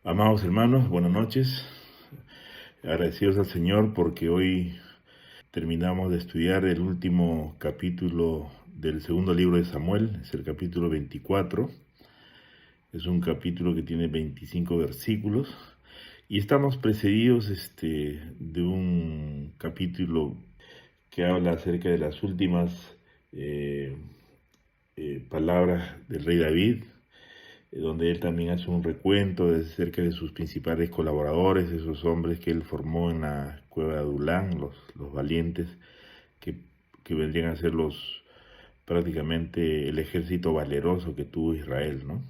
Amados hermanos, buenas noches. Agradecidos al Señor porque hoy terminamos de estudiar el último capítulo del segundo libro de Samuel, es el capítulo 24. Es un capítulo que tiene 25 versículos y estamos precedidos de un capítulo que habla acerca de las últimas palabras del rey David, donde él también hace un recuento de cerca de sus principales colaboradores, esos hombres que él formó en la cueva de Adulán, los valientes, que, que vendrían a ser prácticamente el ejército valeroso que tuvo Israel, ¿no?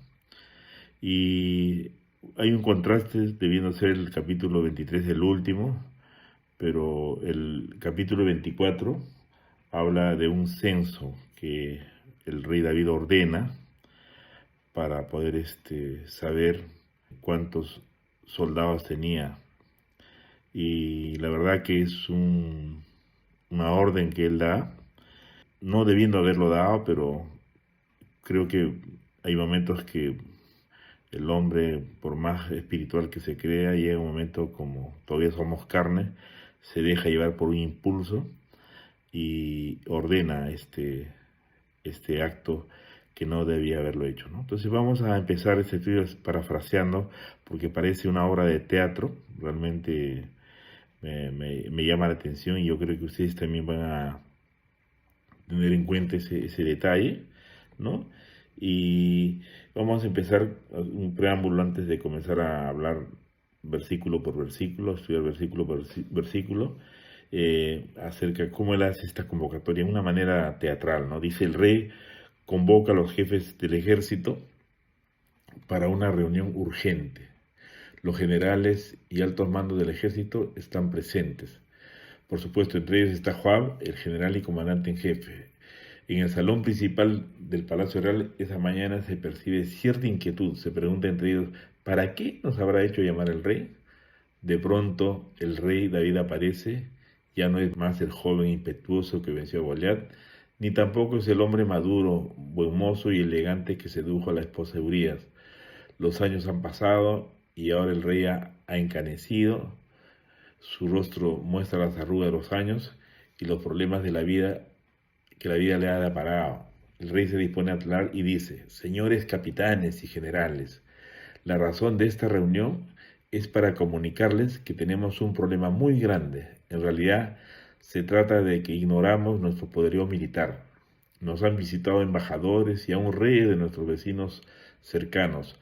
Y hay un contraste, debiendo ser el capítulo 23 el último, pero el capítulo 24 habla de un censo que el rey David ordena para poder saber cuántos soldados tenía. Y la verdad que es una orden que él da, no debiendo haberlo dado, pero creo que hay momentos que el hombre, por más espiritual que se crea, llega un momento como todavía somos carne, se deja llevar por un impulso y ordena este acto que no debía haberlo hecho, ¿no? Entonces vamos a empezar este estudio parafraseando, porque parece una obra de teatro, realmente me llama la atención y yo creo que ustedes también van a tener en cuenta ese detalle, ¿no? Y vamos a empezar un preámbulo antes de comenzar a hablar versículo por versículo, estudiar versículo por versículo, acerca de cómo él hace esta convocatoria en una manera teatral, ¿no? Dice: el rey convoca a los jefes del ejército para una reunión urgente. Los generales y altos mandos del ejército están presentes. Por supuesto, entre ellos está Joab, el general y comandante en jefe. En el salón principal del Palacio Real, esa mañana se percibe cierta inquietud. Se pregunta entre ellos: ¿para qué nos habrá hecho llamar el rey? De pronto, el rey David aparece. Ya no es más el joven impetuoso que venció a Goliat, ni tampoco es el hombre maduro, buen mozo y elegante que sedujo a la esposa de Urías. Los años han pasado y ahora el rey ha encanecido. Su rostro muestra las arrugas de los años y los problemas de la vida que la vida le ha deparado. El rey se dispone a hablar y dice: señores capitanes y generales, la razón de esta reunión es para comunicarles que tenemos un problema muy grande. En realidad, se trata de que ignoramos nuestro poderío militar. Nos han visitado embajadores y aún reyes de nuestros vecinos cercanos.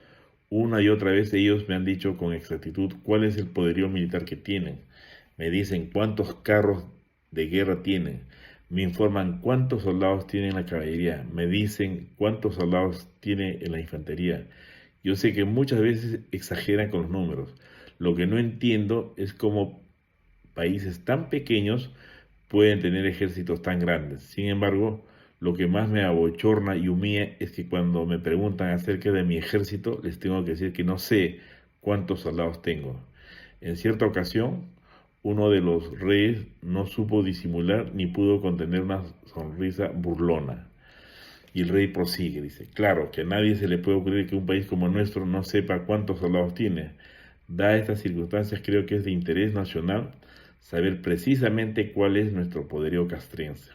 Una y otra vez ellos me han dicho con exactitud cuál es el poderío militar que tienen. Me dicen cuántos carros de guerra tienen. Me informan cuántos soldados tiene en la caballería. Me dicen cuántos soldados tiene en la infantería. Yo sé que muchas veces exageran con los números. Lo que no entiendo es cómo países tan pequeños pueden tener ejércitos tan grandes. Sin embargo, lo que más me abochorna y humilla es que cuando me preguntan acerca de mi ejército, les tengo que decir que no sé cuántos soldados tengo. En cierta ocasión, uno de los reyes no supo disimular ni pudo contener una sonrisa burlona. Y el rey prosigue, dice: claro, que a nadie se le puede ocurrir que un país como el nuestro no sepa cuántos soldados tiene. Dadas estas circunstancias, creo que es de interés nacional saber precisamente cuál es nuestro poderío castrense.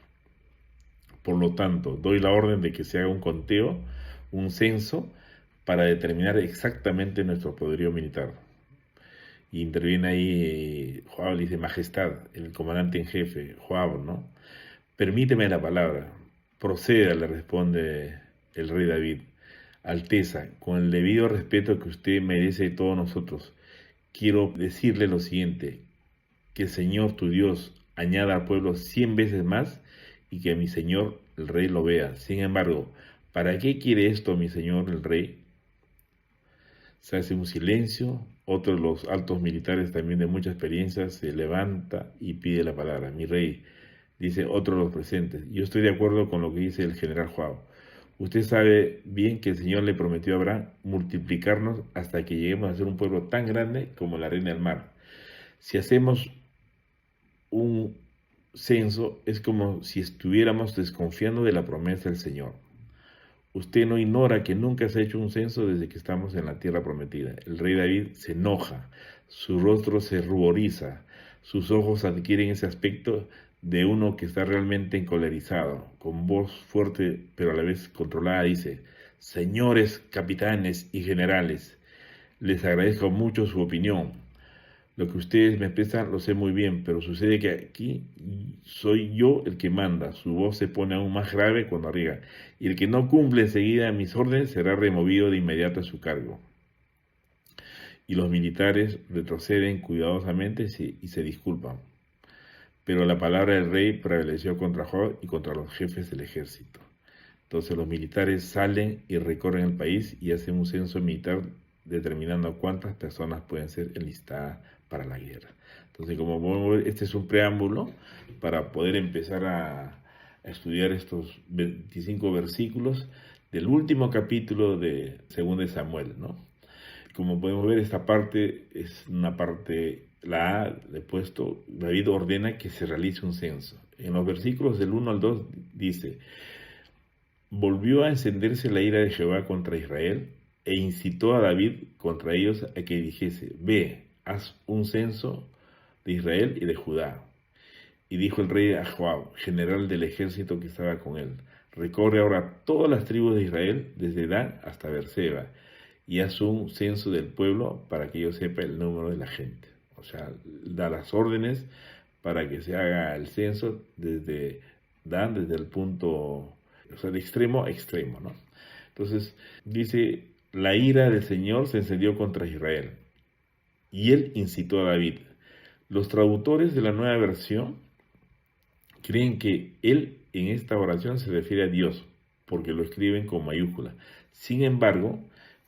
Por lo tanto, doy la orden de que se haga un conteo, un censo, para determinar exactamente nuestro poderío militar. Y interviene ahí Joab, le dice: majestad, el comandante en jefe, Joab, ¿no? Permíteme la palabra. Proceda, le responde el rey David. Alteza, con el debido respeto que usted merece de todos nosotros, quiero decirle lo siguiente: que el Señor tu Dios añada al pueblo 100 veces más y que mi Señor el rey lo vea. Sin embargo, ¿para qué quiere esto mi Señor el rey? Se hace un silencio. Otro de los altos militares, también de mucha experiencia, se levanta y pide la palabra. Mi rey, dice otro de los presentes, yo estoy de acuerdo con lo que dice el general Joab. Usted sabe bien que el Señor le prometió a Abraham multiplicarnos hasta que lleguemos a ser un pueblo tan grande como la arena del mar. Si hacemos un censo, es como si estuviéramos desconfiando de la promesa del Señor. Usted no ignora que nunca se ha hecho un censo desde que estamos en la tierra prometida. El rey David se enoja, su rostro se ruboriza, sus ojos adquieren ese aspecto de uno que está realmente encolerizado. Con voz fuerte pero a la vez controlada dice: señores capitanes y generales, les agradezco mucho su opinión. Lo que ustedes me expresan lo sé muy bien, pero sucede que aquí soy yo el que manda. Su voz se pone aún más grave cuando arriesga, y el que no cumple enseguida mis órdenes será removido de inmediato a su cargo. Y los militares retroceden cuidadosamente y se disculpan. Pero la palabra del rey prevaleció contra Joab y contra los jefes del ejército. Entonces los militares salen y recorren el país y hacen un censo militar determinando cuántas personas pueden ser enlistadas para la guerra. Entonces, como podemos ver, este es un preámbulo para poder empezar a estudiar estos 25 versículos del último capítulo de 2 de Samuel, ¿no? Como podemos ver, esta parte es una parte, la A, le he puesto, David ordena que se realice un censo. En los versículos del 1 al 2 dice: volvió a encenderse la ira de Jehová contra Israel, e incitó a David contra ellos a que dijese: ve, haz un censo de Israel y de Judá. Y dijo el rey a Joab, general del ejército que estaba con él: recorre ahora todas las tribus de Israel, desde Dan hasta Beerseba, y haz un censo del pueblo para que yo sepa el número de la gente. O sea, da las órdenes para que se haga el censo desde Dan, desde el punto, o sea, de extremo a extremo, ¿no? Entonces, dice: la ira del Señor se encendió contra Israel, y él incitó a David. Los traductores de la nueva versión creen que él en esta oración se refiere a Dios, porque lo escriben con mayúscula. Sin embargo,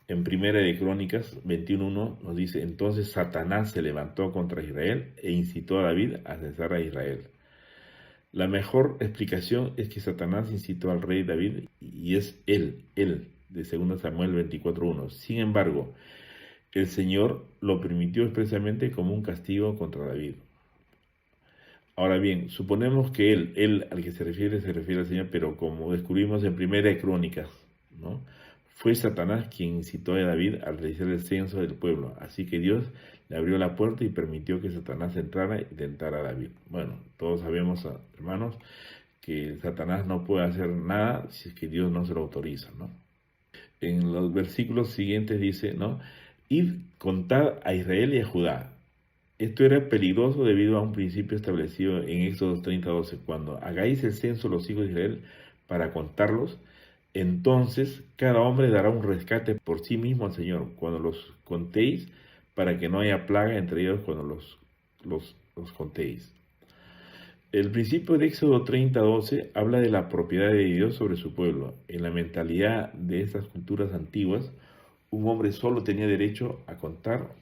en Primera de Crónicas 21:1 nos dice: entonces Satanás se levantó contra Israel e incitó a David a censar a Israel. La mejor explicación es que Satanás incitó al rey David y es él, de 2 Samuel 24:1. Sin embargo, el Señor lo permitió expresamente como un castigo contra David. Ahora bien, suponemos que él al que se refiere al Señor, pero como descubrimos en Primera de Crónicas, ¿no? Fue Satanás quien incitó a David al realizar el censo del pueblo. Así que Dios le abrió la puerta y permitió que Satanás entrara y tentara a David. Bueno, todos sabemos, hermanos, que Satanás no puede hacer nada si es que Dios no se lo autoriza, ¿no? En los versículos siguientes dice, ¿no? Id, contad a Israel y a Judá. Esto era peligroso debido a un principio establecido en Éxodo 30:12. Cuando hagáis el censo de los hijos de Israel para contarlos, entonces cada hombre dará un rescate por sí mismo al Señor cuando los contéis, para que no haya plaga entre ellos cuando los contéis. El principio de Éxodo 30:12 habla de la propiedad de Dios sobre su pueblo. En la mentalidad de estas culturas antiguas, un hombre solo tenía derecho a contar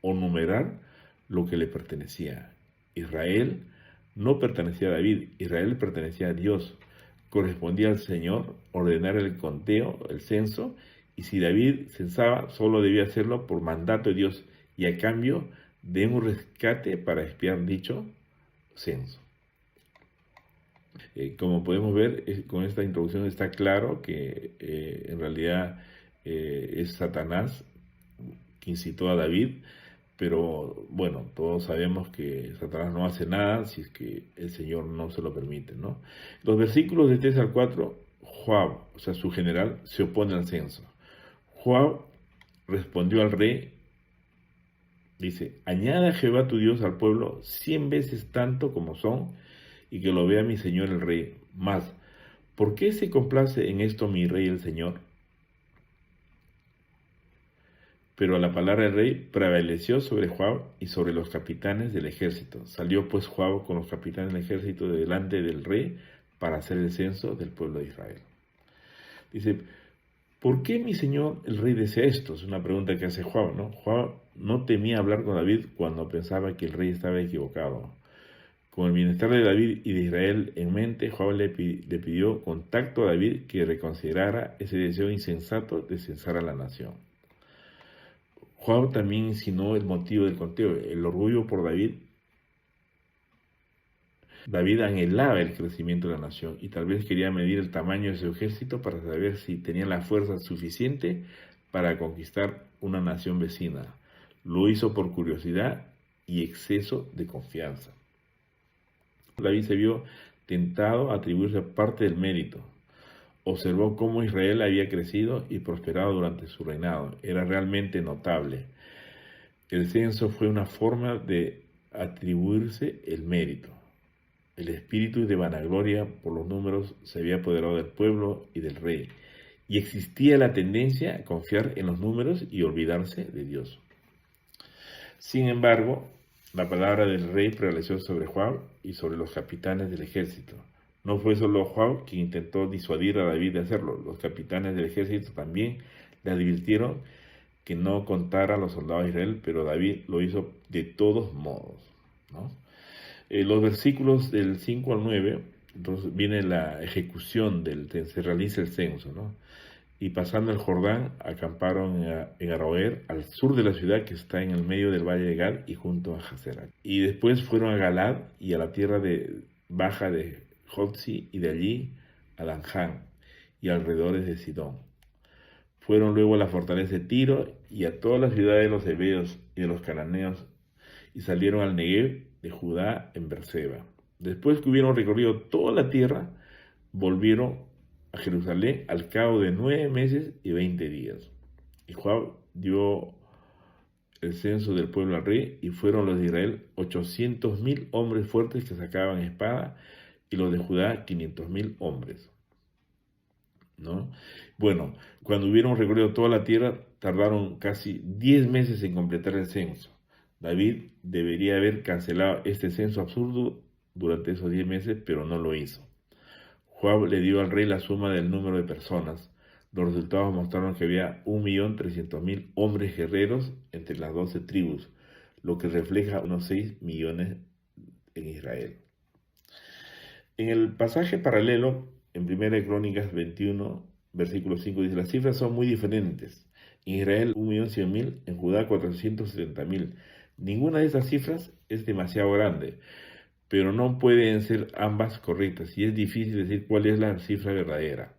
o numerar lo que le pertenecía. Israel no pertenecía a David, Israel pertenecía a Dios. Correspondía al Señor ordenar el conteo, el censo, y si David censaba, solo debía hacerlo por mandato de Dios y a cambio de un rescate para expiar dicho censo. Como podemos ver, con esta introducción está claro que en realidad es Satanás que incitó a David, pero bueno, todos sabemos que Satanás no hace nada si es que el Señor no se lo permite, ¿no? Los versículos de 3 al 4, Joab, o sea, su general, se opone al censo. Joab respondió al rey, dice: añada Jehová tu Dios al pueblo 100 veces tanto como son, y que lo vea mi señor el rey. Mas, ¿por qué se complace en esto mi rey el Señor? Pero la palabra del rey prevaleció sobre Joab y sobre los capitanes del ejército. Salió pues Joab con los capitanes del ejército de delante del rey para hacer el censo del pueblo de Israel. Dice: ¿por qué mi señor el rey desea esto? Es una pregunta que hace Joab, ¿no? Joab no temía hablar con David cuando pensaba que el rey estaba equivocado. Con el bienestar de David y de Israel en mente, Joab le pidió contacto a David que reconsiderara ese deseo insensato de censar a la nación. Joab también insinuó el motivo del conteo, el orgullo por David David anhelaba el crecimiento de la nación y tal vez quería medir el tamaño de su ejército para saber si tenía la fuerza suficiente para conquistar una nación vecina. Lo hizo por curiosidad y exceso de confianza. David se vio tentado a atribuirse parte del mérito. Observó cómo Israel había crecido y prosperado durante su reinado. Era realmente notable. El censo fue una forma de atribuirse el mérito. El espíritu de vanagloria por los números se había apoderado del pueblo y del rey, y existía la tendencia a confiar en los números y olvidarse de Dios. Sin embargo, la palabra del rey prevaleció sobre Joab y sobre los capitanes del ejército. No fue solo Joab quien intentó disuadir a David de hacerlo. Los capitanes del ejército también le advirtieron que no contara a los soldados de Israel, pero David lo hizo de todos modos, ¿no? Los versículos del 5 al 9, entonces viene la ejecución, se realiza el censo, ¿no? Y pasando el Jordán, acamparon en Aroer, al sur de la ciudad que está en el medio del valle de Gad y junto a Hazerak. Y después fueron a Galad y a la tierra baja de Jotzi y de allí a Danján y alrededores de Sidón. Fueron luego a la fortaleza de Tiro y a todas las ciudades de los hebeos y de los cananeos y salieron al Negev de Judá en Berseba. Después que hubieron recorrido toda la tierra, volvieron a Jerusalén al cabo de 9 meses y 20 días. Y Joab dio el censo del pueblo al rey, y fueron los de Israel 800,000 hombres fuertes que sacaban espada, y los de Judá 500,000 hombres, ¿no? Bueno, cuando hubieron recorrido toda la tierra, tardaron casi 10 meses en completar el censo. David debería haber cancelado este censo absurdo durante esos 10 meses, pero no lo hizo. Joab le dio al rey la suma del número de personas. Los resultados mostraron que había 1.300.000 hombres guerreros entre las 12 tribus, lo que refleja unos 6 millones en Israel. En el pasaje paralelo, en 1 Crónicas 21, versículo 5, dice: las cifras son muy diferentes. En Israel 1.100.000, en Judá 470.000. Ninguna de esas cifras es demasiado grande, pero no pueden ser ambas correctas y es difícil decir cuál es la cifra verdadera.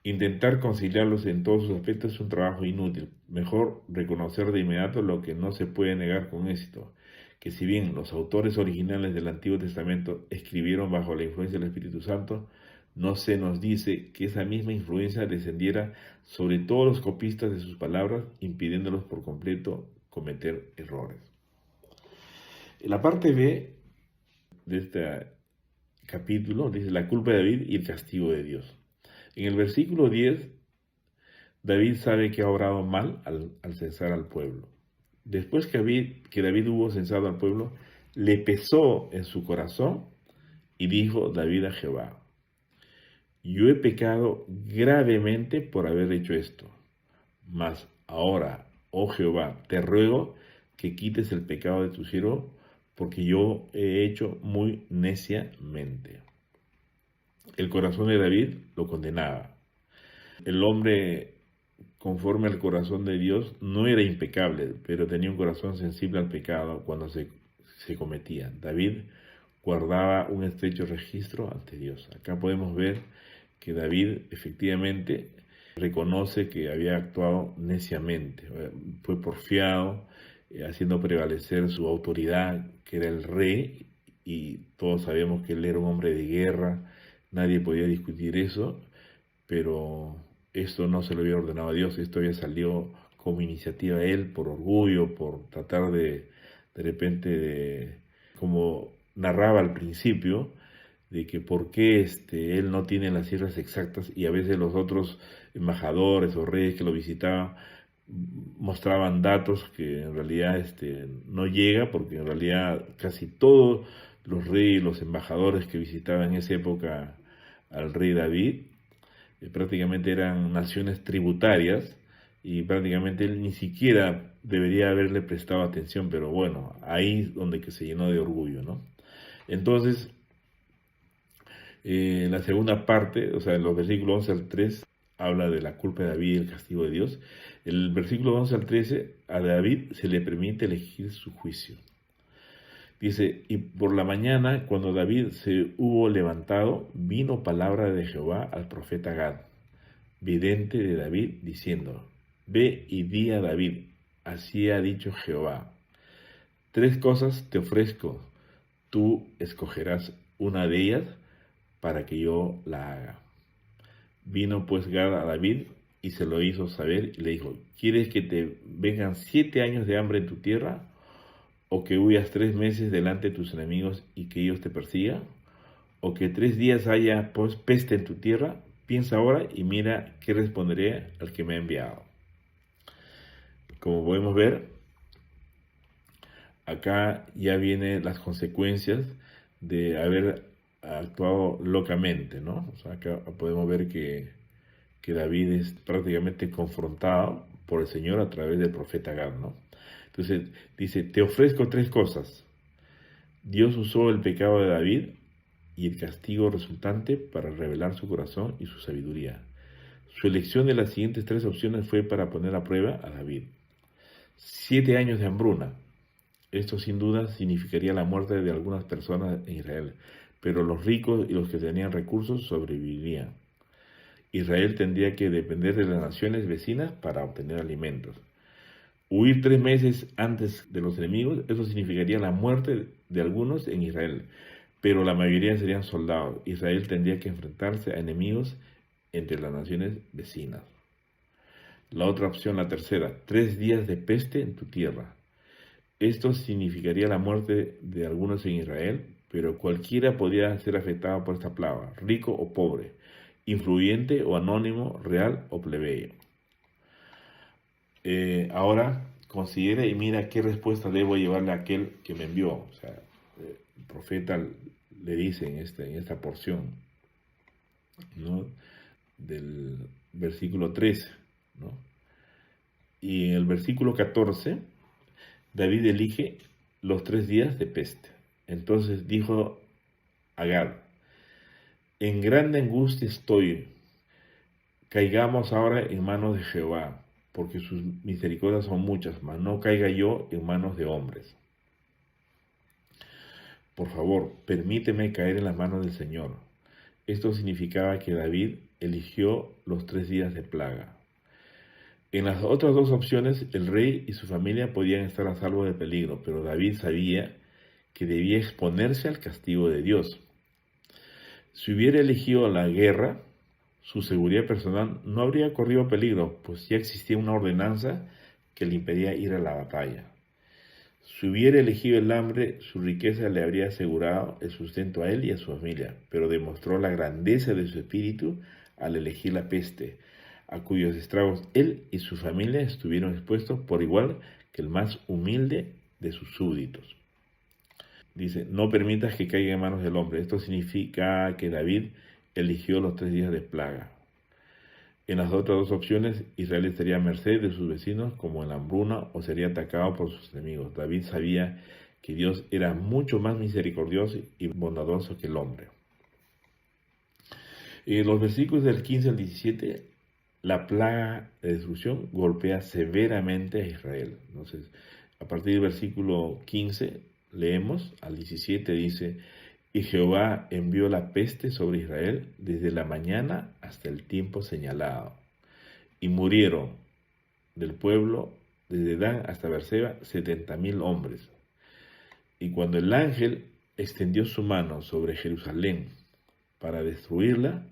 Intentar conciliarlos en todos sus aspectos es un trabajo inútil. Mejor reconocer de inmediato lo que no se puede negar con éxito, que si bien los autores originales del Antiguo Testamento escribieron bajo la influencia del Espíritu Santo, no se nos dice que esa misma influencia descendiera sobre todos los copistas de sus palabras, impidiéndolos por completo cometer errores. En la parte B de este capítulo dice la culpa de David y el castigo de Dios. En el versículo 10, David sabe que ha obrado mal al censar al pueblo. Después que David hubo censado al pueblo, le pesó en su corazón y dijo David a Jehová: yo he pecado gravemente por haber hecho esto. Mas ahora, oh Jehová, te ruego que quites el pecado de tu siervo, porque yo he hecho muy neciamente. El corazón de David lo condenaba. El hombre conforme al corazón de Dios no era impecable, pero tenía un corazón sensible al pecado cuando se cometía. David guardaba un estrecho registro ante Dios. Acá podemos ver que David efectivamente reconoce que había actuado neciamente, fue porfiado, haciendo prevalecer su autoridad, que era el rey, y todos sabemos que él era un hombre de guerra, nadie podía discutir eso, pero esto no se lo había ordenado a Dios, esto había salido como iniciativa de él, por orgullo, por tratar de repente, como narraba al principio, de que por qué él no tiene las cifras exactas, y a veces los otros embajadores o reyes que lo visitaban mostraban datos que en realidad no llega, porque en realidad casi todos los reyes, los embajadores que visitaban en esa época al rey David, prácticamente eran naciones tributarias, y prácticamente él ni siquiera debería haberle prestado atención, pero bueno, ahí es donde que se llenó de orgullo, ¿no? Entonces, la segunda parte, o sea, en los versículos 11 al 3, habla de la culpa de David y el castigo de Dios. El versículo 11 al 13, a David se le permite elegir su juicio. Dice, y por la mañana, cuando David se hubo levantado, vino palabra de Jehová al profeta Gad, vidente de David, diciendo, ve y di a David, así ha dicho Jehová, 3 cosas te ofrezco, tú escogerás una de ellas para que yo la haga. Vino pues Gad a David y se lo hizo saber y le dijo, ¿quieres que te vengan 7 años de hambre en tu tierra? ¿O que huyas 3 meses delante de tus enemigos y que ellos te persigan? ¿O que 3 días haya pues peste en tu tierra? Piensa ahora y mira qué responderé al que me ha enviado. Como podemos ver, acá ya vienen las consecuencias de haber actuado locamente, ¿no? O sea, acá podemos ver que David es prácticamente confrontado por el Señor a través del profeta Gad, ¿no? Entonces dice, te ofrezco 3 cosas. Dios usó el pecado de David y el castigo resultante para revelar su corazón y su sabiduría. Su elección de las siguientes 3 opciones fue para poner a prueba a David. 7 años de hambruna. Esto sin duda significaría la muerte de algunas personas en Israel, pero los ricos y los que tenían recursos sobrevivirían. Israel tendría que depender de las naciones vecinas para obtener alimentos. Huir 3 meses antes de los enemigos, eso significaría la muerte de algunos en Israel, pero la mayoría serían soldados. Israel tendría que enfrentarse a enemigos entre las naciones vecinas. La otra opción, la tercera, 3 días de peste en tu tierra. Esto significaría la muerte de algunos en Israel, pero cualquiera podría ser afectado por esta plaga, rico o pobre, influyente o anónimo, real o plebeyo. Ahora considera y mira qué respuesta debo llevarle a aquel que me envió. O sea, el profeta le dice en esta porción, ¿no?, del versículo 13, ¿no? Y en el versículo 14, David elige los 3 días de peste. Entonces dijo a Gad, en grande angustia estoy, caigamos ahora en manos de Jehová, porque sus misericordias son muchas, mas no caiga yo en manos de hombres. Por favor, permíteme caer en las manos del Señor. Esto significaba que David eligió los 3 días de plaga. En las otras 2 opciones, el rey y su familia podían estar a salvo de peligro, pero David sabía que debía exponerse al castigo de Dios. Si hubiera elegido la guerra, su seguridad personal no habría corrido peligro, pues ya existía una ordenanza que le impedía ir a la batalla. Si hubiera elegido el hambre, su riqueza le habría asegurado el sustento a él y a su familia, pero demostró la grandeza de su espíritu al elegir la peste, a cuyos estragos él y su familia estuvieron expuestos por igual que el más humilde de sus súbditos. Dice, no permitas que caiga en manos del hombre. Esto significa que David eligió los 3 días de plaga. En las otras 2 opciones, Israel estaría a merced de sus vecinos como en la hambruna o sería atacado por sus enemigos. David sabía que Dios era mucho más misericordioso y bondadoso que el hombre. En los versículos del 15 al 17, la plaga de destrucción golpea severamente a Israel. Entonces, a partir del versículo 15, leemos al 17, dice, y Jehová envió la peste sobre Israel desde la mañana hasta el tiempo señalado. Y murieron del pueblo desde Dan hasta Beerseba 70,000 hombres. Y cuando el ángel extendió su mano sobre Jerusalén para destruirla,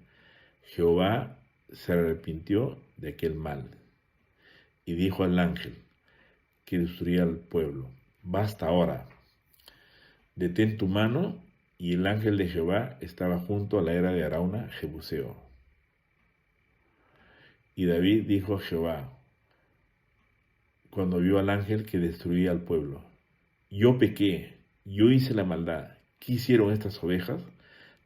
Jehová se arrepintió de aquel mal. Y dijo al ángel que destruía al pueblo, basta ahora, detén tu mano. Y el ángel de Jehová estaba junto a la era de Arauna, Jebuseo. Y David dijo a Jehová, cuando vio al ángel que destruía al pueblo, yo pequé, yo hice la maldad. ¿Qué hicieron estas ovejas?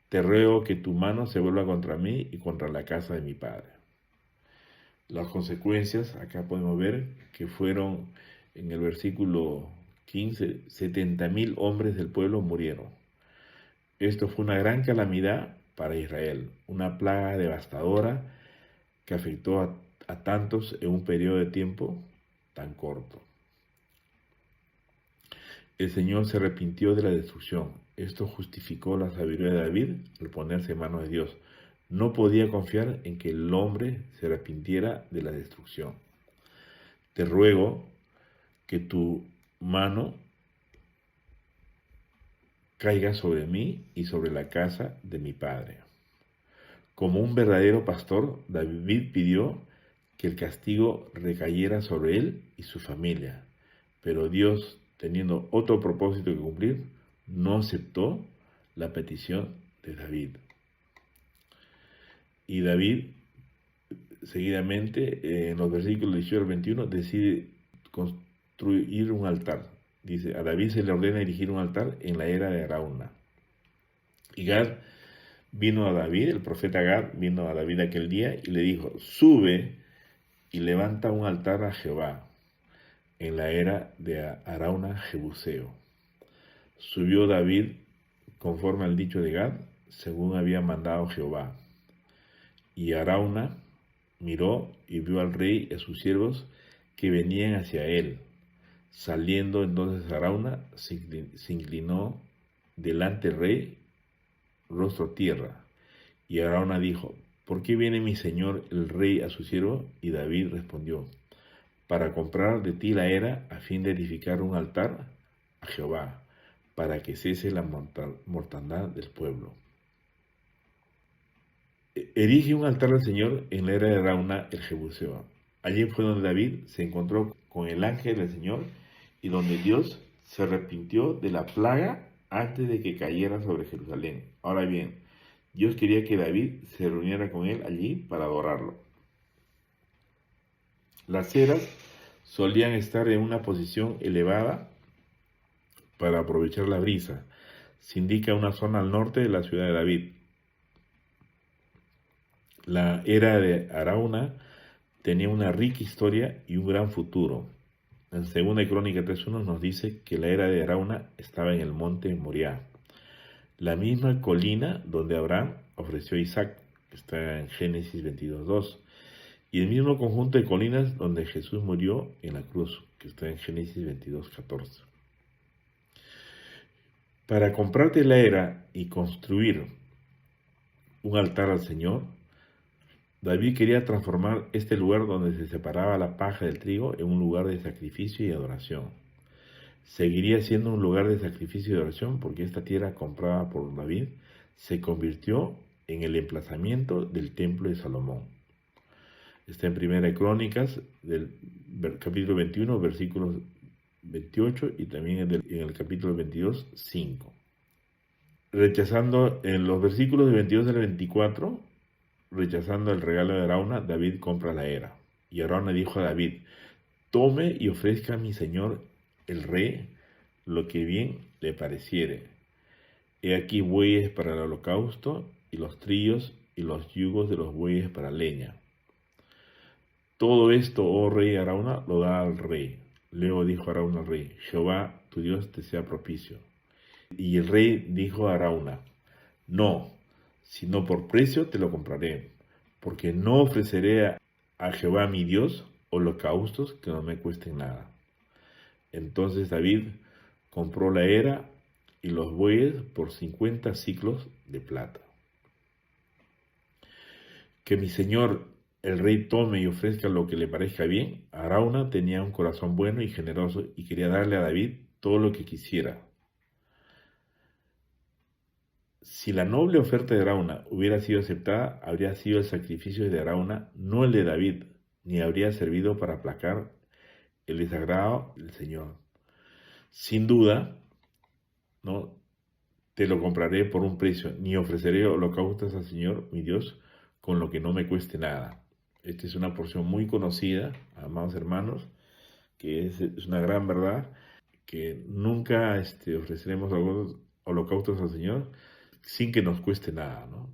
Te ruego que tu mano se vuelva contra mí y contra la casa de mi padre. Las consecuencias, acá podemos ver que fueron, en el versículo 15, 70,000 hombres del pueblo murieron. Esto fue una gran calamidad para Israel, una plaga devastadora que afectó a tantos en un periodo de tiempo tan corto. el Señor se arrepintió de la destrucción. Esto justificó la sabiduría de David al ponerse en manos de Dios. No podía confiar en que el hombre se arrepintiera de la destrucción. Te ruego que tu mano caiga sobre mí y sobre la casa de mi padre. Como un verdadero pastor, David pidió que el castigo recayera sobre él y su familia. Pero Dios, teniendo otro propósito que cumplir, no aceptó la petición de David. Y David, seguidamente, en los versículos 18 al 21, decide construir un altar. Dice, a David se le ordena erigir un altar en la era de Arauna. Y Gad vino a David, el profeta Gad vino a David aquel día y le dijo, sube y levanta un altar a Jehová en la era de Arauna Jebuseo. Subió David conforme al dicho de Gad, según había mandado Jehová. Y Arauna miró y vio al rey y a sus siervos que venían hacia él. Saliendo entonces Arauna, se inclinó delante del rey, rostro a tierra. Y Arauna dijo, ¿por qué viene mi señor el rey a su siervo? Y David respondió, para comprar de ti la era a fin de edificar un altar a Jehová, para que cese la mortandad del pueblo. Erige un altar al Señor en la era de Arauna el Jebuseo. Allí fue donde David se encontró con el ángel del Señor y donde Dios se arrepintió de la plaga antes de que cayera sobre Jerusalén. Ahora bien, Dios quería que David se reuniera con él allí para adorarlo. Las ceras solían estar en una posición elevada para aprovechar la brisa. Se indica una zona al norte de la ciudad de David. La era de Arauna tenía una rica historia y un gran futuro. En 2 Crónicas 3:1 nos dice que la era de Arauna estaba en el monte Moriah, la misma colina donde Abraham ofreció a Isaac, que está en Génesis 22:2, y el mismo conjunto de colinas donde Jesús murió en la cruz, que está en Génesis 22:14. Para comprarte la era y construir un altar al Señor, David quería transformar este lugar donde se separaba la paja del trigo en un lugar de sacrificio y adoración. Seguiría siendo un lugar de sacrificio y adoración porque esta tierra comprada por David se convirtió en el emplazamiento del templo de Salomón. Está en 1 Crónicas, del capítulo 21, versículos 28 y también en el capítulo 22, 5. Rechazando en los versículos de 22 al 24, rechazando el regalo de Arauna, David compra la era. Y Arauna dijo a David, tome y ofrezca a mi señor el rey lo que bien le pareciere. He aquí bueyes para el holocausto, y los trillos y los yugos de los bueyes para leña. Todo esto, oh rey Arauna, lo da al rey. Luego dijo Arauna al rey, Jehová tu Dios te sea propicio. Y el rey dijo a Arauna, no, sino por precio te lo compraré, porque no ofreceré a Jehová mi Dios holocaustos que no me cuesten nada. Entonces David compró la era y los bueyes por 50 siclos de plata. Que mi señor el rey tome y ofrezca lo que le parezca bien. Arauna tenía un corazón bueno y generoso y quería darle a David todo lo que quisiera. Si la noble oferta de Arauna hubiera sido aceptada, habría sido el sacrificio de Arauna, no el de David, ni habría servido para aplacar el desagrado del Señor. Sin duda, no te lo compraré por un precio, ni ofreceré holocaustos al Señor, mi Dios, con lo que no me cueste nada. Esta es una porción muy conocida, amados hermanos, que es una gran verdad, que nunca ofreceremos holocaustos al Señor sin que nos cueste nada, ¿no?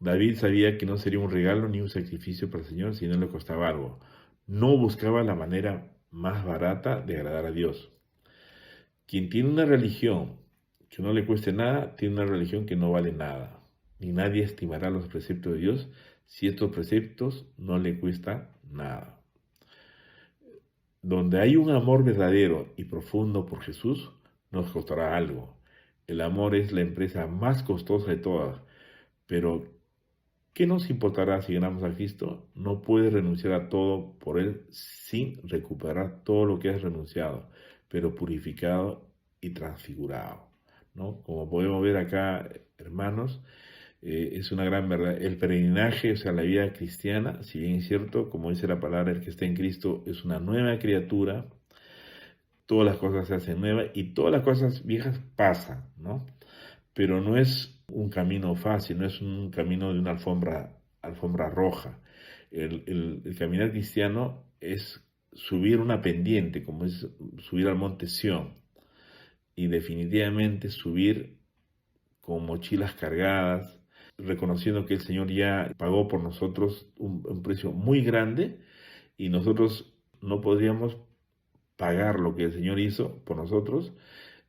David sabía que no sería un regalo ni un sacrificio para el Señor si no le costaba algo. No buscaba la manera más barata de agradar a Dios. Quien tiene una religión que no le cueste nada, tiene una religión que no vale nada. Ni nadie estimará los preceptos de Dios si estos preceptos no le cuestan nada. Donde hay un amor verdadero y profundo por Jesús, nos costará algo. El amor es la empresa más costosa de todas, pero ¿qué nos importará si ganamos a Cristo? No puedes renunciar a todo por Él sin recuperar todo lo que has renunciado, pero purificado y transfigurado, ¿no? Como podemos ver acá, hermanos, es una gran verdad. El peregrinaje, o sea, la vida cristiana, si bien es cierto, como dice la palabra, el que está en Cristo es una nueva criatura, todas las cosas se hacen nuevas y todas las cosas viejas pasan, ¿no? Pero no es un camino fácil, no es un camino de una alfombra roja. El caminar cristiano es subir una pendiente, como es subir al monte Sión, y definitivamente subir con mochilas cargadas, reconociendo que el Señor ya pagó por nosotros un precio muy grande y nosotros no podríamos pagar lo que el Señor hizo por nosotros,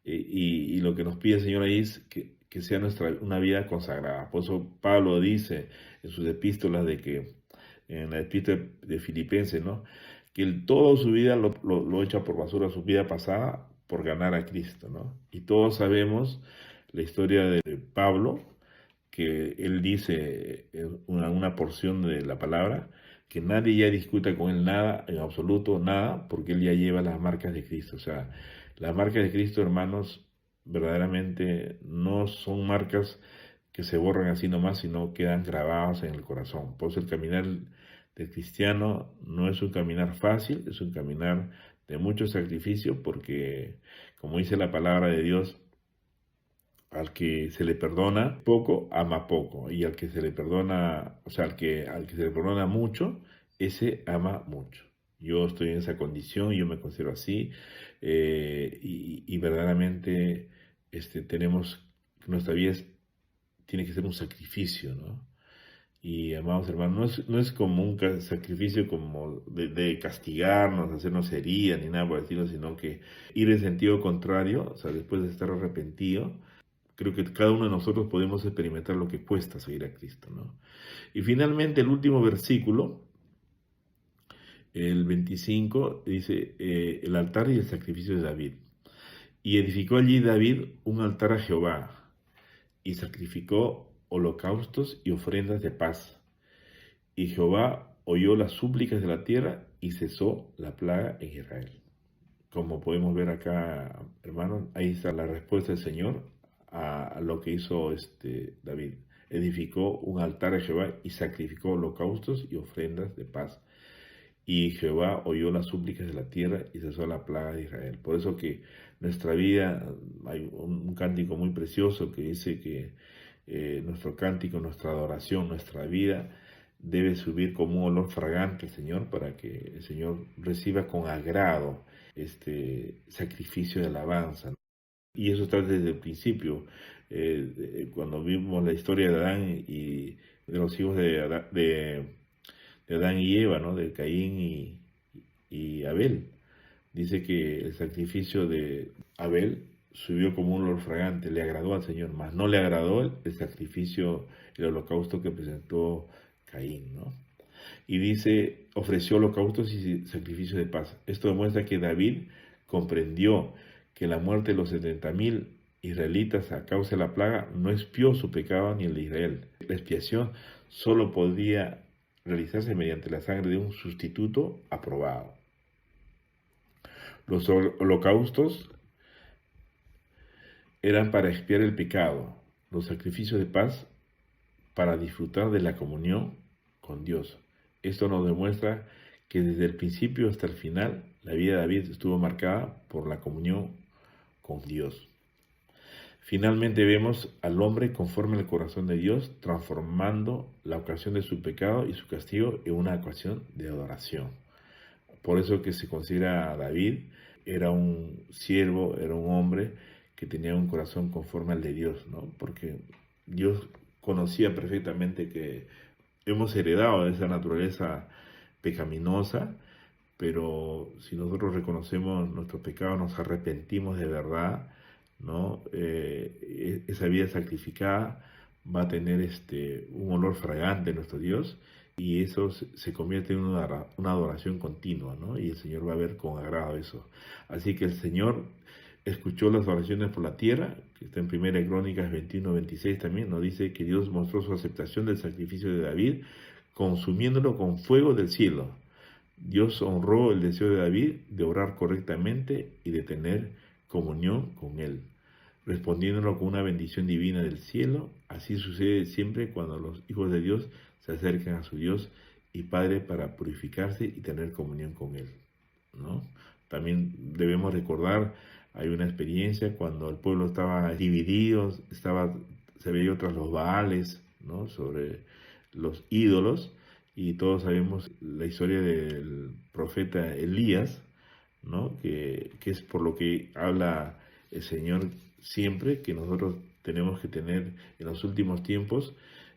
y lo que nos pide el Señor ahí es que sea una vida consagrada. Por eso Pablo dice en sus epístolas en la epístola de Filipenses, ¿no? Que él toda su vida lo echa por basura, su vida pasada, por ganar a Cristo, ¿no? Y todos sabemos la historia de Pablo, que él dice en una porción de la palabra, que nadie ya discuta con él nada, en absoluto nada, porque él ya lleva las marcas de Cristo. O sea, las marcas de Cristo, hermanos, verdaderamente no son marcas que se borran así nomás, sino quedan grabadas en el corazón. Por eso el caminar del cristiano no es un caminar fácil, es un caminar de mucho sacrificio, porque, como dice la palabra de Dios, al que se le perdona poco, ama poco. Y al que se le perdona, o sea, al que se le perdona mucho, ese ama mucho. Yo estoy en esa condición, yo me considero así, y verdaderamente nuestra vida tiene que ser un sacrificio, ¿no? Y amados hermanos, no es como un sacrificio como de castigarnos, hacernos heridas, ni nada por el estilo, sino que ir en sentido contrario, o sea, después de estar arrepentido. Creo que cada uno de nosotros podemos experimentar lo que cuesta seguir a Cristo, ¿no? Y finalmente el último versículo, el 25, dice, el altar y el sacrificio de David. Y edificó allí David un altar a Jehová, y sacrificó holocaustos y ofrendas de paz. Y Jehová oyó las súplicas de la tierra y cesó la plaga en Israel. Como podemos ver acá, hermanos, ahí está la respuesta del Señor a lo que hizo David. Edificó un altar a Jehová y sacrificó holocaustos y ofrendas de paz. Y Jehová oyó las súplicas de la tierra y cesó la plaga de Israel. Por eso que nuestra vida, hay un cántico muy precioso que dice que nuestro cántico, nuestra adoración, nuestra vida debe subir como un olor fragante al Señor, para que el Señor reciba con agrado este sacrificio de alabanza. Y eso está desde el principio, cuando vimos la historia de Adán y de los hijos de Adán y Eva, ¿no? De Caín y Abel. Dice que el sacrificio de Abel subió como un olor fragante, le agradó al Señor, mas no le agradó el sacrificio, el holocausto que presentó Caín, ¿no? Y dice, ofreció holocaustos y sacrificios de paz. Esto demuestra que David comprendió que la muerte de los 70.000 israelitas a causa de la plaga no expió su pecado ni el de Israel. La expiación solo podía realizarse mediante la sangre de un sustituto aprobado. Los holocaustos eran para expiar el pecado, los sacrificios de paz para disfrutar de la comunión con Dios. Esto nos demuestra que desde el principio hasta el final la vida de David estuvo marcada por la comunión con Dios. Finalmente vemos al hombre conforme al corazón de Dios, transformando la ocasión de su pecado y su castigo en una ocasión de adoración. Por eso que se considera a David, era un siervo, era un hombre que tenía un corazón conforme al de Dios, ¿no? Porque Dios conocía perfectamente que hemos heredado esa naturaleza pecaminosa, pero si nosotros reconocemos nuestros pecados, nos arrepentimos de verdad, ¿no? Esa vida sacrificada va a tener un olor fragante en nuestro Dios, y eso se convierte en una adoración continua, ¿no? Y el Señor va a ver con agrado eso. Así que el Señor escuchó las oraciones por la tierra, que está en 1 Crónicas 21-26 también, nos dice que Dios mostró su aceptación del sacrificio de David, consumiéndolo con fuego del cielo. Dios honró el deseo de David de orar correctamente y de tener comunión con él, respondiéndolo con una bendición divina del cielo. Así sucede siempre cuando los hijos de Dios se acercan a su Dios y Padre para purificarse y tener comunión con él, ¿no? También debemos recordar, hay una experiencia cuando el pueblo estaba dividido, se veía tras los Baales, ¿no? Sobre los ídolos, y todos sabemos la historia del profeta Elías, ¿no? Que es por lo que habla el Señor siempre, que nosotros tenemos que tener en los últimos tiempos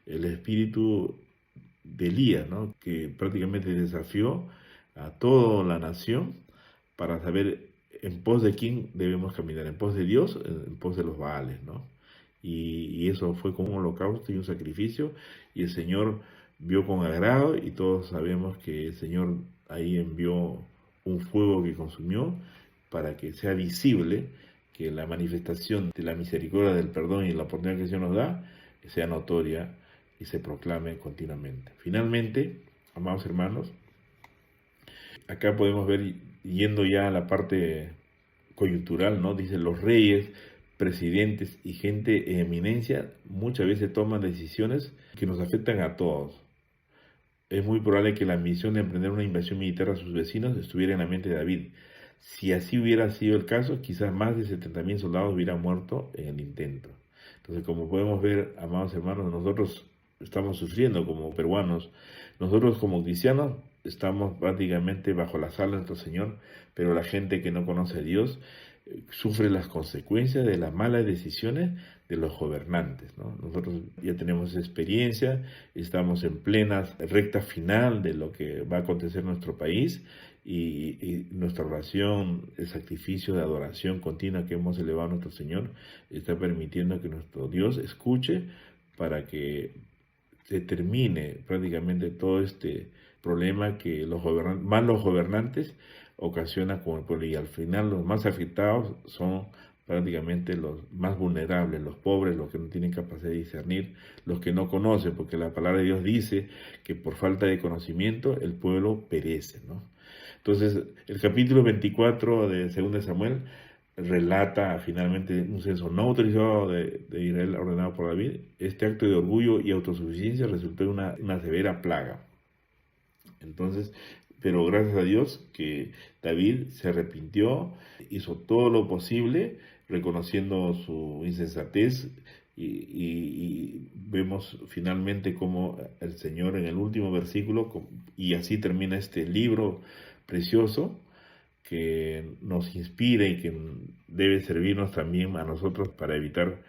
el espíritu de Elías, ¿no? Que prácticamente desafió a toda la nación para saber en pos de quién debemos caminar, en pos de Dios, en pos de los Baales, ¿no? Y eso fue como un holocausto y un sacrificio, y el Señor vio con agrado, y todos sabemos que el Señor ahí envió un fuego que consumió para que sea visible, que la manifestación de la misericordia, del perdón y la oportunidad que el Señor nos da sea notoria y se proclame continuamente. Finalmente, amados hermanos, acá podemos ver, yendo ya a la parte coyuntural, ¿no? Dice, los reyes, presidentes y gente en eminencia muchas veces toman decisiones que nos afectan a todos. Es muy probable que la misión de emprender una invasión militar a sus vecinos estuviera en la mente de David. Si así hubiera sido el caso, quizás más de 70.000 soldados hubieran muerto en el intento. Entonces, como podemos ver, amados hermanos, nosotros estamos sufriendo como peruanos. Nosotros como cristianos estamos prácticamente bajo la sala de nuestro Señor, pero la gente que no conoce a Dios sufre las consecuencias de las malas decisiones de los gobernantes, ¿no? Nosotros ya tenemos experiencia, estamos en plena recta final de lo que va a acontecer en nuestro país, y nuestra oración, el sacrificio de adoración continua que hemos elevado a nuestro Señor, está permitiendo que nuestro Dios escuche para que se termine prácticamente todo este problema que los malos gobernantes ocasionan con el pueblo, y al final los más afectados son prácticamente los más vulnerables, los pobres, los que no tienen capacidad de discernir, los que no conocen, porque la palabra de Dios dice que por falta de conocimiento el pueblo perece, ¿no? Entonces, el capítulo 24 de 2 Samuel relata finalmente un censo no autorizado de Israel ordenado por David. Este acto de orgullo y autosuficiencia resultó en una severa plaga. Entonces, pero gracias a Dios que David se arrepintió, hizo todo lo posible, reconociendo su insensatez, y vemos finalmente cómo el Señor en el último versículo, y así termina este libro precioso, que nos inspira y que debe servirnos también a nosotros para evitar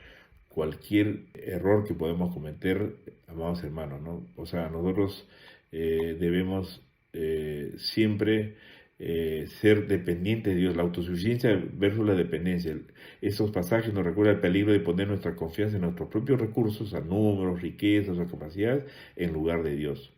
cualquier error que podemos cometer, amados hermanos, ¿no? O sea, nosotros debemos siempre ser dependientes de Dios. La autosuficiencia versus la dependencia. Estos pasajes nos recuerdan el peligro de poner nuestra confianza en nuestros propios recursos, a números, riquezas o capacidades, en lugar de Dios.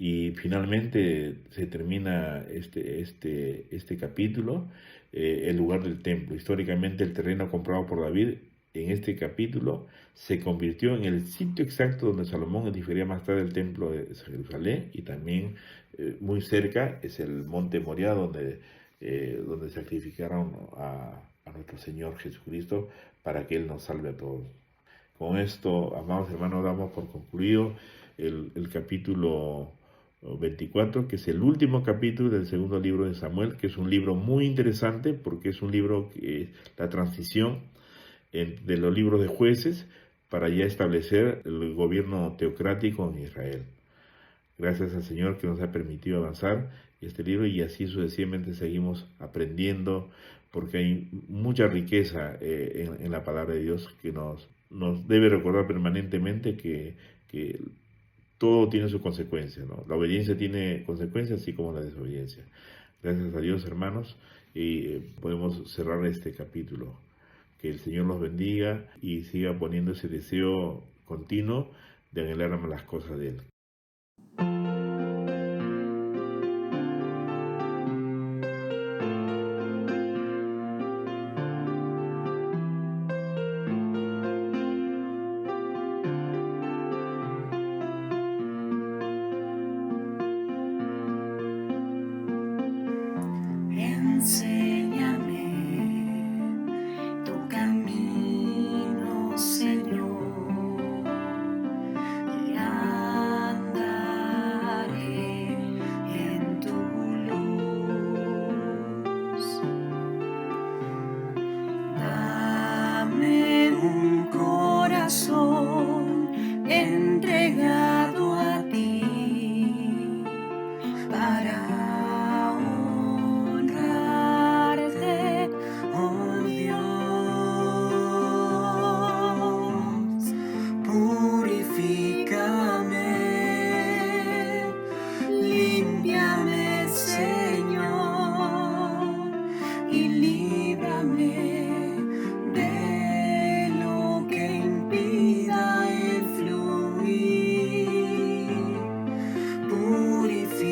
Y finalmente se termina este capítulo, el lugar del templo. Históricamente el terreno comprado por David en este capítulo se convirtió en el sitio exacto donde Salomón edificaría más tarde el templo de Jerusalén, y también muy cerca es el monte Moriah donde sacrificaron a nuestro Señor Jesucristo para que Él nos salve a todos. Con esto, amados hermanos, damos por concluido el capítulo 24, que es el último capítulo del segundo libro de Samuel, que es un libro muy interesante porque es un libro que es la transición de los libros de jueces para ya establecer el gobierno teocrático en Israel. Gracias al Señor que nos ha permitido avanzar este libro, y así sucesivamente seguimos aprendiendo, porque hay mucha riqueza en la palabra de Dios que nos debe recordar permanentemente que todo tiene su consecuencia, ¿no? La obediencia tiene consecuencias, así como la desobediencia. Gracias a Dios, hermanos, y podemos cerrar este capítulo. Que el Señor los bendiga y siga poniendo ese deseo continuo de anhelar más las cosas de Él. para honrarte, oh Dios. Purifícame, límpiame, Señor, y líbrame de lo que impida el fluir. Purifícame,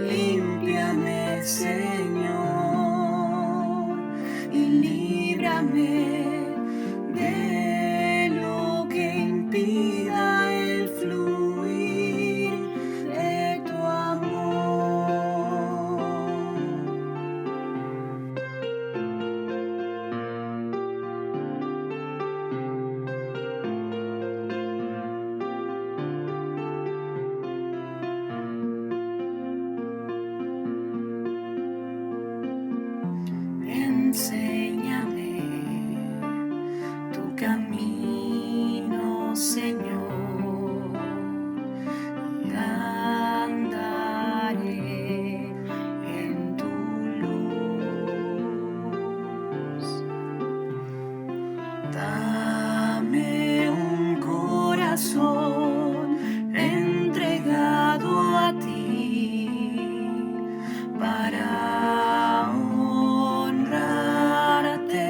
límpiame, Señor, y líbrame de lo que impida el fluir de tu amor. Enséñame tu camino, Señor, y andaré en tu luz. Dame un corazón entregado a ti para honrarte,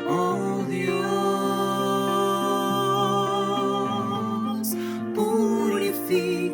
oh Dios. Purifica